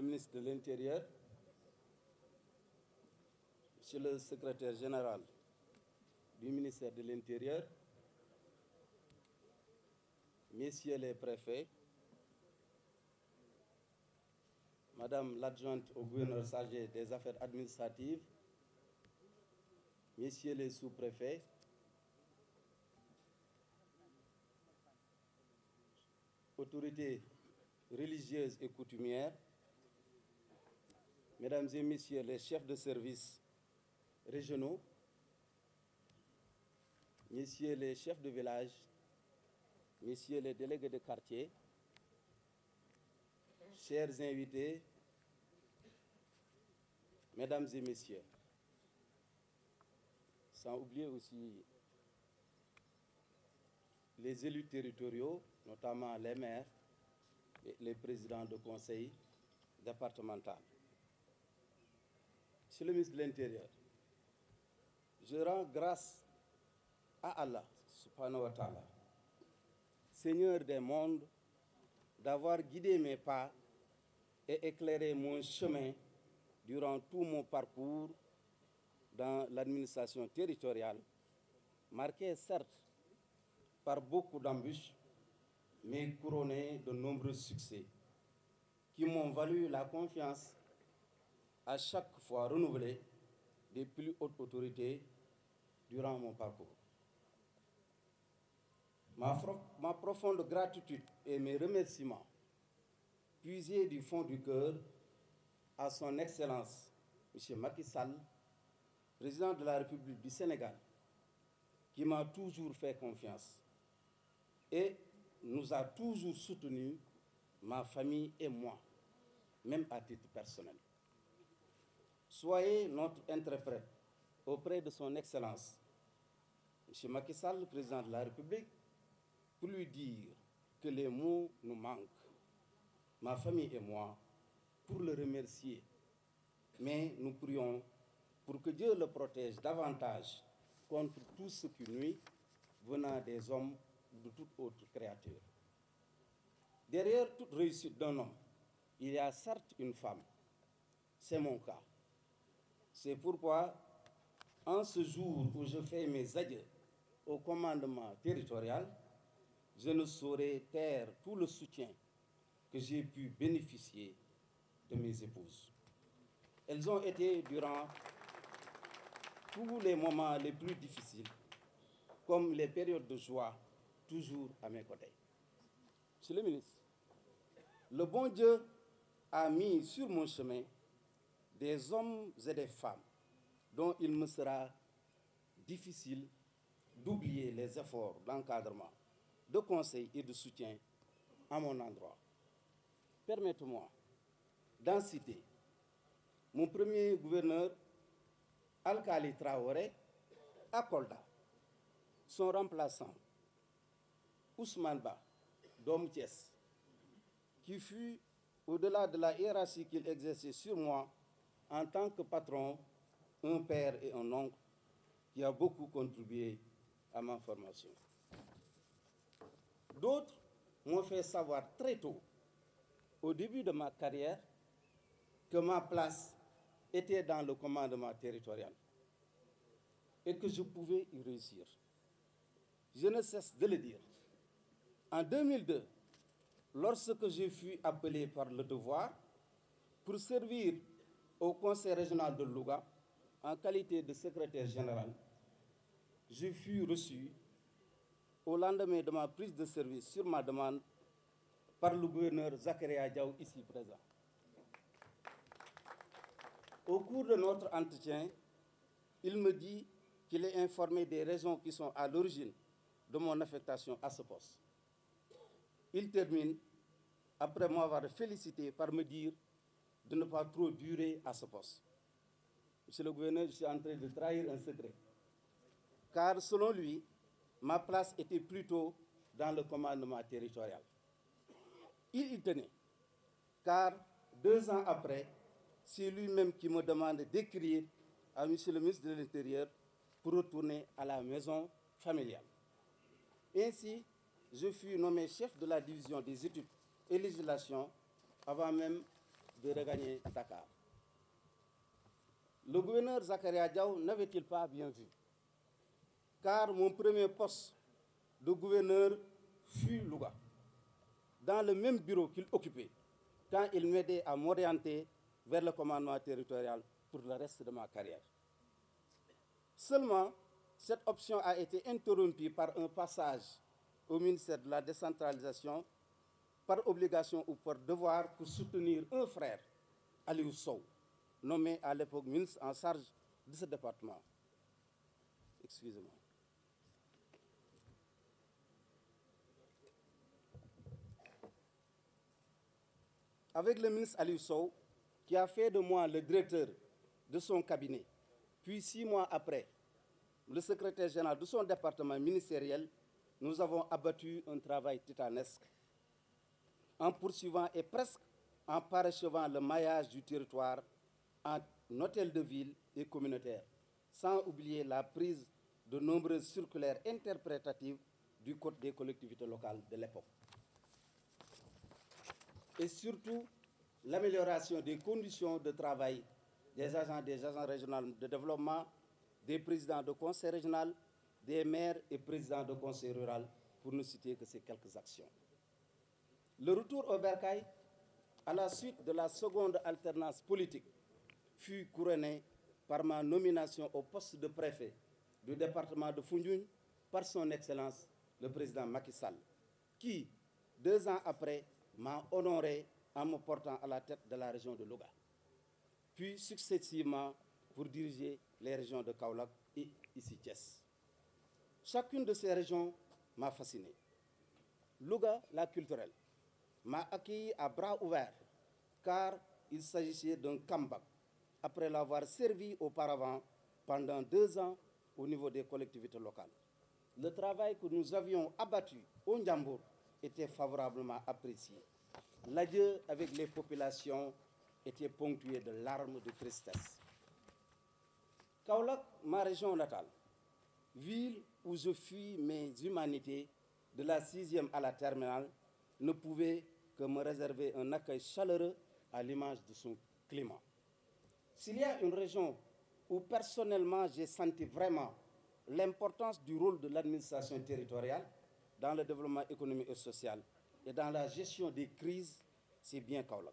le ministre de l'Intérieur, Monsieur le secrétaire général du ministère de l'Intérieur, Messieurs les préfets, Madame l'adjointe au gouverneur chargé des affaires administratives, Messieurs les sous-préfets, autorités religieuses et coutumières, Mesdames et Messieurs les chefs de service régionaux, Messieurs les chefs de village, Messieurs les délégués de quartier, chers invités, Mesdames et Messieurs, sans oublier aussi les élus territoriaux, notamment les maires et les présidents de conseil départemental. Monsieur le ministre de l'Intérieur, je rends grâce à Allah, subhanahu wa ta'ala, Seigneur des mondes, d'avoir guidé mes pas et éclairé mon chemin durant tout mon parcours dans l'administration territoriale, marqué certes par beaucoup d'embûches, mais couronné de nombreux succès qui m'ont valu la confiance à chaque fois renouvelée des plus hautes autorités durant mon parcours. Ma profonde gratitude et mes remerciements, puisés du fond du cœur, à son Excellence, M. Macky Sall, président de la République du Sénégal, qui m'a toujours fait confiance et nous a toujours soutenus, ma famille et moi, même à titre personnel. Soyez notre interprète auprès de son Excellence, M. Macky Sall, président de la République, pour lui dire que les mots nous manquent, ma famille et moi, pour le remercier. Mais nous prions pour que Dieu le protège davantage contre tout ce qui nuit venant des hommes ou de toute autre créature. Derrière toute réussite d'un homme, il y a certes une femme. C'est mon cas. C'est pourquoi, en ce jour où je fais mes adieux au commandement territorial, je ne saurais taire tout le soutien que j'ai pu bénéficier de mes épouses. Elles ont été, durant tous les moments les plus difficiles, comme les périodes de joie, toujours à mes côtés. Monsieur le ministre, le bon Dieu a mis sur mon chemin des hommes et des femmes dont il me sera difficile d'oublier les efforts d'encadrement, de conseil et de soutien à mon endroit. Permettez-moi d'en citer mon premier gouverneur, Alkali Traoré, à Kolda, son remplaçant, Ousmane Ba, Dom Thiès, qui fut, au-delà de la hiérarchie qu'il exerçait sur moi, en tant que patron, un père et un oncle, qui a beaucoup contribué à ma formation. D'autres m'ont fait savoir très tôt, au début de ma carrière, que ma place était dans le commandement territorial et que je pouvais y réussir. Je ne cesse de le dire. En 2002, lorsque je fus appelé par le devoir pour servir au Conseil régional de Louga en qualité de secrétaire général, je fus reçu au lendemain de ma prise de service sur ma demande par le gouverneur Zakaria Diaw, ici présent. Au cours de notre entretien, il me dit qu'il est informé des raisons qui sont à l'origine de mon affectation à ce poste. Il termine, après m'avoir félicité, par me dire de ne pas trop durer à ce poste. Monsieur le gouverneur, je suis en train de trahir un secret. Car selon lui, ma place était plutôt dans le commandement territorial. Il y tenait, car 2 ans après, c'est lui-même qui me demande d'écrire à Monsieur le ministre de l'Intérieur pour retourner à la maison familiale. Ainsi, je fus nommé chef de la division des études et législation avant même de regagner Dakar. Le gouverneur Zakaria Diaw n'avait-il pas bien vu? Car mon premier poste de gouverneur fut Louga, dans le même bureau qu'il occupait, quand il m'aidait à m'orienter vers le commandement territorial pour le reste de ma carrière. Seulement, cette option a été interrompue par un passage au ministère de la décentralisation, par obligation ou par devoir, pour soutenir un frère, Aliou Sow, nommé à l'époque ministre en charge de ce département. Excusez-moi. Avec le ministre Aliou Sow, qui a fait de moi le directeur de son cabinet, puis 6 mois après, le secrétaire général de son département ministériel, nous avons abattu un travail titanesque en poursuivant et presque en parachevant le maillage du territoire en hôtel de ville et communautaire, sans oublier la prise de nombreuses circulaires interprétatives du Code des collectivités locales de l'époque. Et surtout, l'amélioration des conditions de travail des agents régionaux de développement, des présidents de conseil régional, des maires et présidents de conseil rural, pour ne citer que ces quelques actions. Le retour au bercail, à la suite de la seconde alternance politique, fut couronné par ma nomination au poste de préfet du département de Foundiougne par son Excellence le président Macky Sall, qui, 2 ans après, m'a honoré en me portant à la tête de la région de Louga, puis successivement pour diriger les régions de Kaolack et ici Thiès. Chacune de ces régions m'a fasciné. Louga, la culturelle, m'a accueilli à bras ouverts, car il s'agissait d'un comeback, après l'avoir servi auparavant pendant 2 ans au niveau des collectivités locales. Le travail que nous avions abattu au Ndiambour était favorablement apprécié. L'adieu avec les populations était ponctué de larmes de tristesse. Kaolack, ma région natale, ville où je fuis mes humanités de la 6e à la terminale, ne pouvait que me réserver un accueil chaleureux à l'image de son climat. S'il y a une région où personnellement j'ai senti vraiment l'importance du rôle de l'administration territoriale dans le développement économique et social et dans la gestion des crises, c'est bien Kaolack.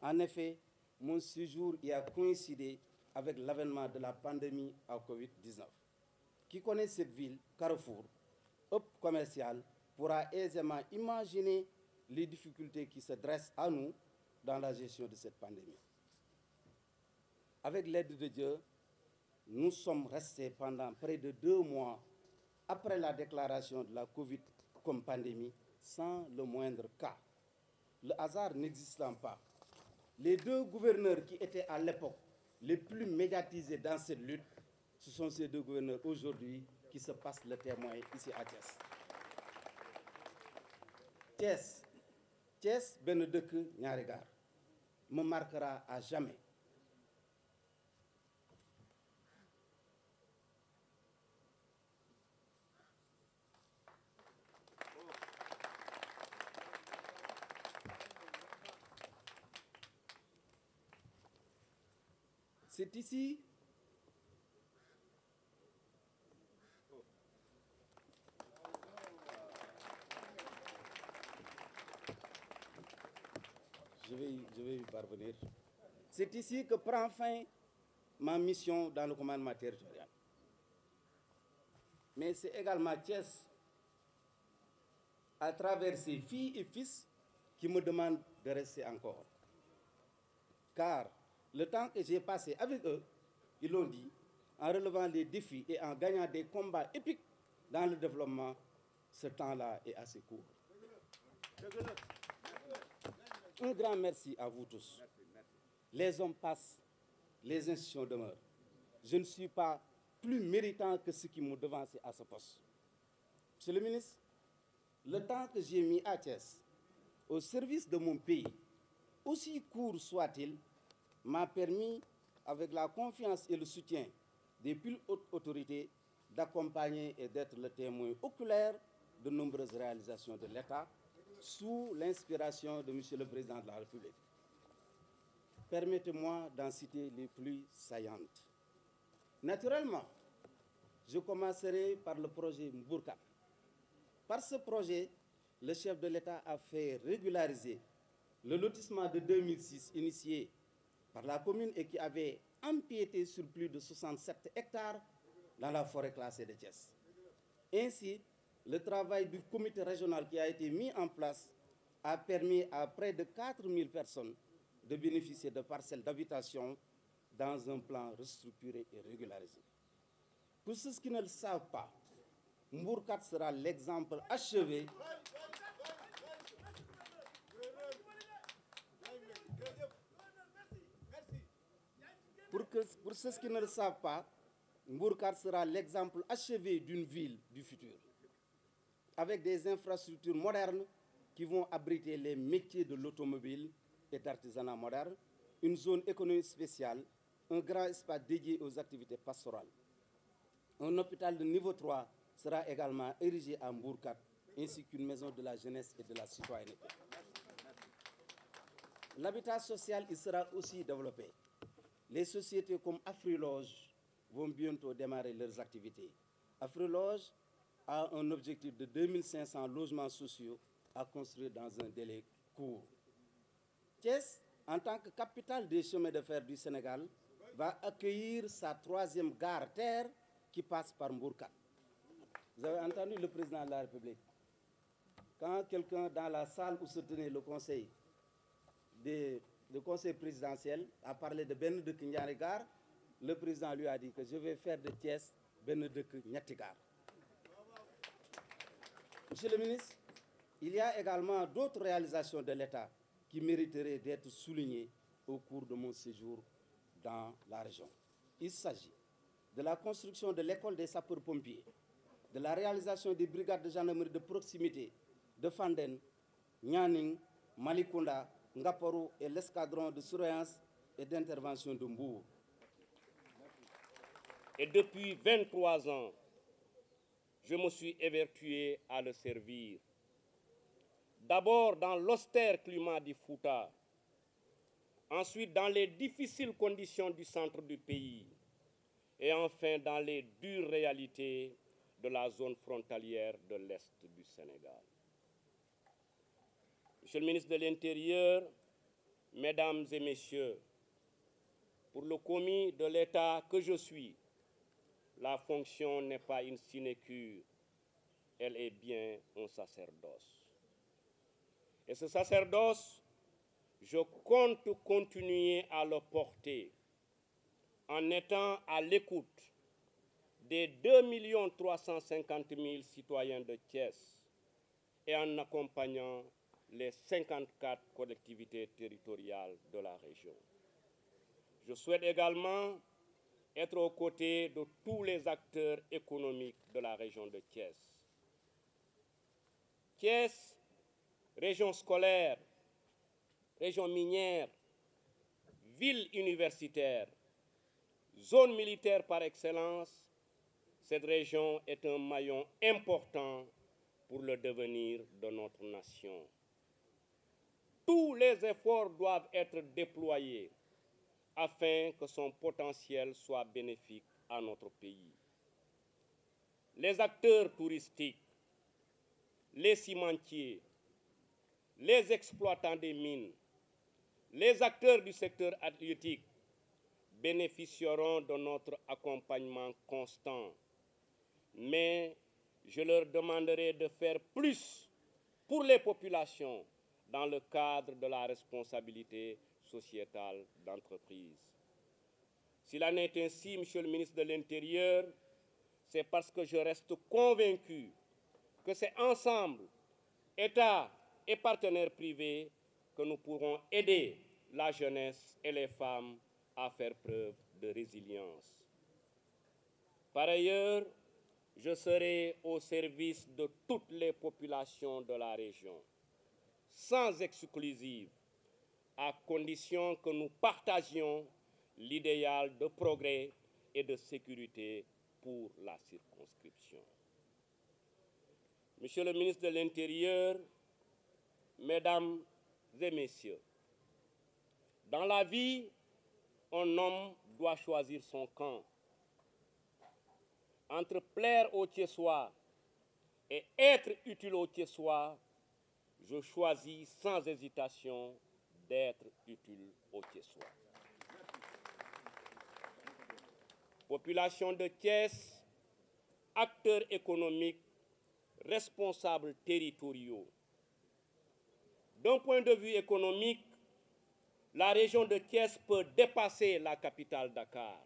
En effet, mon séjour y a coïncidé avec l'avènement de la pandémie à Covid-19. Qui connaît cette ville, carrefour, hub commercial, pourra aisément imaginer les difficultés qui se dressent à nous dans la gestion de cette pandémie. Avec l'aide de Dieu, nous sommes restés pendant près de 2 mois après la déclaration de la Covid comme pandémie sans le moindre cas. Le hasard n'existant pas, les 2 gouverneurs qui étaient à l'époque les plus médiatisés dans cette lutte, ce sont ces 2 gouverneurs aujourd'hui qui se passent le témoin ici à Thiès. Thiès, benn dëkk ñaari gaar, me marquera à jamais. C'est ici je vais y parvenir. C'est ici que prend fin ma mission dans le commandement territorial. Mais c'est également Thiès, à travers ses filles et fils, qui me demandent de rester encore. Car le temps que j'ai passé avec eux, ils l'ont dit, en relevant les défis et en gagnant des combats épiques dans le développement, ce temps-là est assez court. Un grand merci à vous tous. Les hommes passent, les institutions demeurent. Je ne suis pas plus méritant que ceux qui m'ont devancé à ce poste. Monsieur le ministre, le temps que j'ai mis à Thiès au service de mon pays, aussi court soit-il, m'a permis, avec la confiance et le soutien des plus hautes autorités, d'accompagner et d'être le témoin oculaire de nombreuses réalisations de l'État sous l'inspiration de Monsieur le Président de la République. Permettez-moi d'en citer les plus saillantes. Naturellement, je commencerai par le projet Mbourkat. Par ce projet, le chef de l'État a fait régulariser le lotissement de 2006 initié par la commune et qui avait empiété sur plus de 67 hectares dans la forêt classée de Thiès. Ainsi, le travail du comité régional qui a été mis en place a permis à près de 4000 personnes de bénéficier de parcelles d'habitation dans un plan restructuré et régularisé. Pour ceux qui ne le savent pas, Mbourkat sera l'exemple achevé Pour ceux qui ne le savent pas, Mbourkat sera l'exemple achevé d'une ville du futur, avec des infrastructures modernes qui vont abriter les métiers de l'automobile et d'artisanat moderne, une zone économique spéciale, un grand espace dédié aux activités pastorales. Un hôpital de niveau 3 sera également érigé à Mbourkat, ainsi qu'une maison de la jeunesse et de la citoyenneté. L'habitat social y sera aussi développé. Les sociétés comme Afriloge vont bientôt démarrer leurs activités. Afriloge a un objectif de 2500 logements sociaux à construire dans un délai court. Thiès, en tant que capitale des chemins de fer du Sénégal, va accueillir sa 3e gare terre qui passe par Mbourkat. Vous avez entendu le président de la République. Quand quelqu'un dans la salle où se tenait le conseil présidentiel a parlé de Ben de Kinyari Gare, le président lui a dit que je vais faire de Thiès Ben de Nyati Gare. Monsieur le ministre, il y a également d'autres réalisations de l'État qui mériteraient d'être soulignées au cours de mon séjour dans la région. Il s'agit de la construction de l'école des sapeurs-pompiers, de la réalisation des brigades de gendarmerie de proximité de Fanden, Nyaning, Malikunda, Ngaparou et l'escadron de surveillance et d'intervention de Mbour. Et depuis 23 ans, je me suis évertué à le servir. D'abord dans l'austère climat du Fouta, ensuite dans les difficiles conditions du centre du pays, et enfin dans les dures réalités de la zone frontalière de l'Est du Sénégal. Monsieur le ministre de l'Intérieur, Mesdames et Messieurs, pour le commis de l'État que je suis, la fonction n'est pas une sinécure, elle est bien un sacerdoce. Et ce sacerdoce, je compte continuer à le porter en étant à l'écoute des 2 350 000 citoyens de Thiès et en accompagnant les 54 collectivités territoriales de la région. Je souhaite également être aux côtés de tous les acteurs économiques de la région de Thiès. Thiès, région scolaire, région minière, ville universitaire, zone militaire par excellence, cette région est un maillon important pour le devenir de notre nation. Tous les efforts doivent être déployés afin que son potentiel soit bénéfique à notre pays. Les acteurs touristiques, les cimentiers, les exploitants des mines, les acteurs du secteur halieutique bénéficieront de notre accompagnement constant. Mais je leur demanderai de faire plus pour les populations dans le cadre de la responsabilité sociétale d'entreprise. S'il en est ainsi, Monsieur le ministre de l'Intérieur, c'est parce que je reste convaincu que c'est ensemble, État et partenaires privés, que nous pourrons aider la jeunesse et les femmes à faire preuve de résilience. Par ailleurs, je serai au service de toutes les populations de la région, sans exclusive, à condition que nous partagions l'idéal de progrès et de sécurité pour la circonscription. Monsieur le ministre de l'Intérieur, Mesdames et Messieurs, Dans la vie, un homme doit choisir son camp. Entre plaire aux Thiessois et être utile aux Thiessois, je choisis sans hésitation d'être utile aux Thiessois. Population de Thiès, acteurs économiques, responsables territoriaux. D'un point de vue économique, la région de Thiès peut dépasser la capitale Dakar,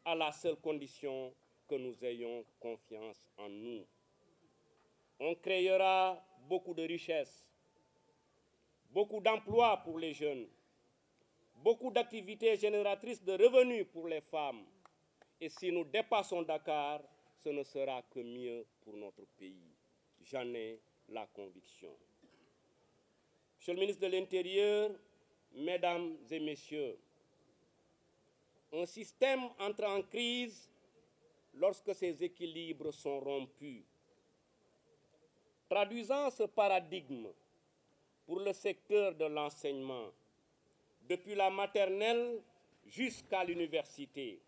à la seule condition que nous ayons confiance en nous. On créera beaucoup de richesses, beaucoup d'emplois pour les jeunes, beaucoup d'activités génératrices de revenus pour les femmes. Et si nous dépassons Dakar, ce ne sera que mieux pour notre pays. J'en ai la conviction. Monsieur le ministre de l'Intérieur, Mesdames et Messieurs, un système entre en crise lorsque ses équilibres sont rompus. Traduisant ce paradigme pour le secteur de l'enseignement, depuis la maternelle jusqu'à l'université,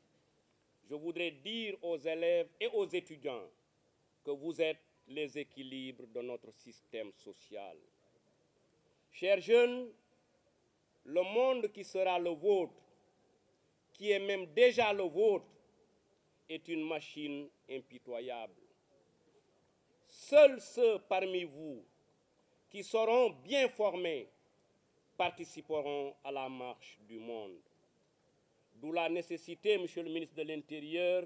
je voudrais dire aux élèves et aux étudiants que vous êtes les équilibres de notre système social. Chers jeunes, le monde qui sera le vôtre, qui est même déjà le vôtre, est une machine impitoyable. Seuls ceux parmi vous qui seront bien formés participeront à la marche du monde. D'où la nécessité, Monsieur le ministre de l'Intérieur,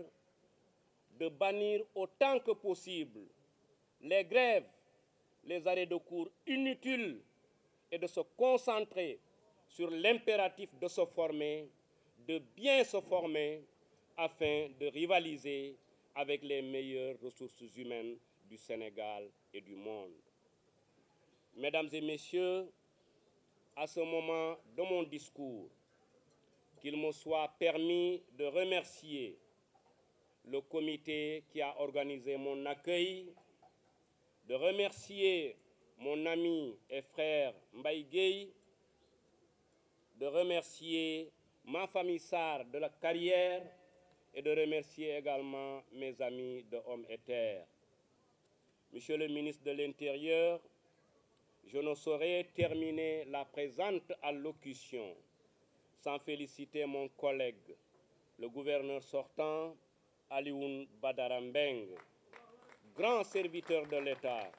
de bannir autant que possible les grèves, les arrêts de cours inutiles et de se concentrer sur l'impératif de se former, de bien se former, afin de rivaliser avec les meilleures ressources humaines du Sénégal et du monde. Mesdames et Messieurs, à ce moment de mon discours, qu'il me soit permis de remercier le comité qui a organisé mon accueil, de remercier mon ami et frère Mbaye Gueye, de remercier ma famille Sarr de la Carrière et de remercier également mes amis de Hommes et Terre. Monsieur le ministre de l'Intérieur, je ne saurais terminer la présente allocution sans féliciter mon collègue, le gouverneur sortant, Alioune Badara Mbengue, grand serviteur de l'État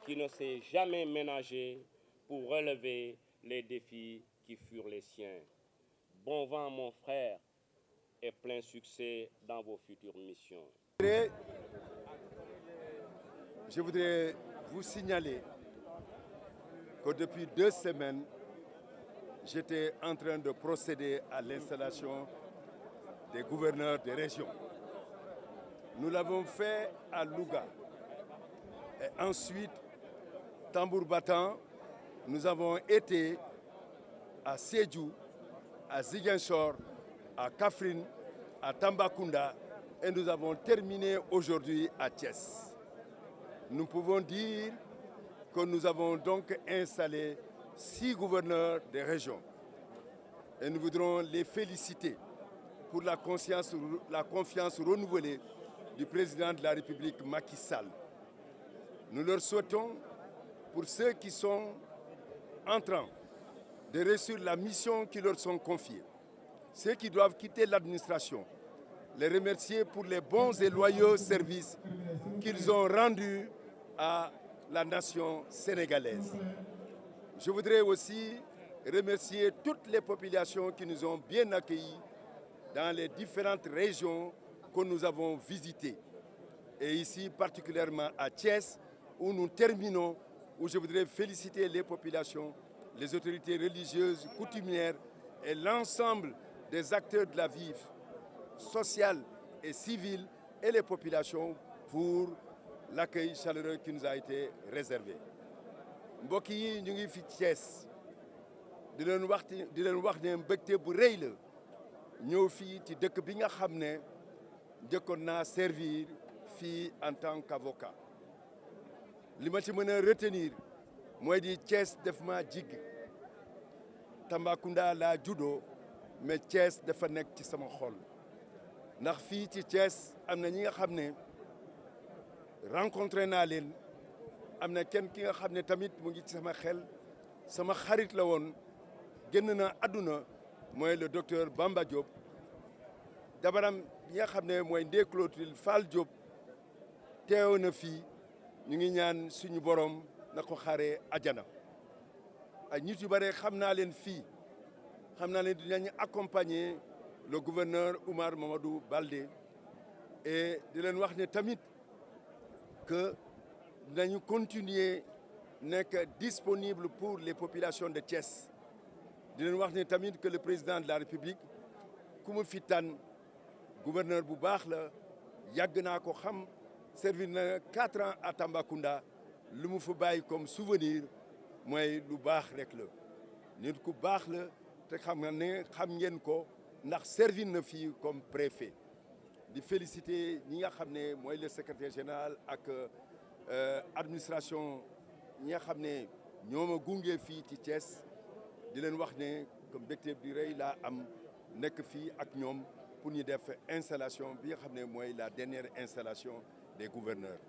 qui ne s'est jamais ménagé pour relever les défis qui furent les siens. Bon vent, mon frère, et plein succès dans vos futures missions. Je voudrais vous signaler que depuis 2 semaines, j'étais en train de procéder à l'installation des gouverneurs des régions. Nous l'avons fait à Louga. Et ensuite, tambour battant, nous avons été à Sédhiou, à Ziguinchor, à Kaffrine, à Tambacounda et nous avons terminé aujourd'hui à Thiès. Nous pouvons dire que nous avons donc installé 6 gouverneurs des régions et nous voudrons les féliciter pour la confiance renouvelée du président de la République Macky Sall. Nous leur souhaitons, pour ceux qui sont entrants, de réussir la mission qui leur sont confiées. Ceux qui doivent quitter l'administration, les remercier pour les bons et loyaux services qu'ils ont rendus à la nation sénégalaise. Je voudrais aussi remercier toutes les populations qui nous ont bien accueillis dans les différentes régions que nous avons visitées. Et ici, particulièrement à Thiès, où nous terminons, où je voudrais féliciter les populations, les autorités religieuses, coutumières et l'ensemble des acteurs de la vie sociale et civile et les populations pour l'accueil chaleureux qui nous a été réservé. mbokk yi ñu ngi fi Thiès di leen wax ne mbégte bu rëy la ñëw fii ci dëkk bi nga xam ne njëkkoon naa servir fii en tant qu'avocat. li ma ci mën a retenir mooy di Thiès def ma jig Tambacounda laa juddoo mais Thiès dafa nekk ci sama xol ndax fii ci Thiès am na ñi nga xam ne rencontré naa leen am na kenn ki nga xam ne tamit mu ngi ci sama xel sama xarit la woon génn na àdduna mooy le docteur Bamba Diop dabaram bi nga xam ne mooy Ndeye Clotilde Fall Diop teew na fii ñu ngi ñaan suñu borom na ko xaaree ajana ay nit yu bare xam naa leen fii xam naa leen dinañu accompagner le gouverneur Oumar Mamadou Baldé et di leen wax ne tamit que dinañu continuer nekk disponible pour les populations de Thiès di leen wax ne tamit que le président de la République ku mu fi tànn gouverneur bu baax la yàgg naa ko xam servir na 4 ans à Tambacounda lu mu fa bàyyi comme souvenir mooy lu baax rek la nit ku baax la te xam nga ne xam ngeen ko ndax servir na fii comme préfet di féliciter ñi nga xam ne mooy le secrétaire général ak administration ñi nga xam ne ñoo ma gunge fii ci Thiès di leen wax ne comme mbégte bi rëy laa am nekk fii ak ñoom pour ñu def installation bi nga xam ne mooy la dernière installation des gouverneurs.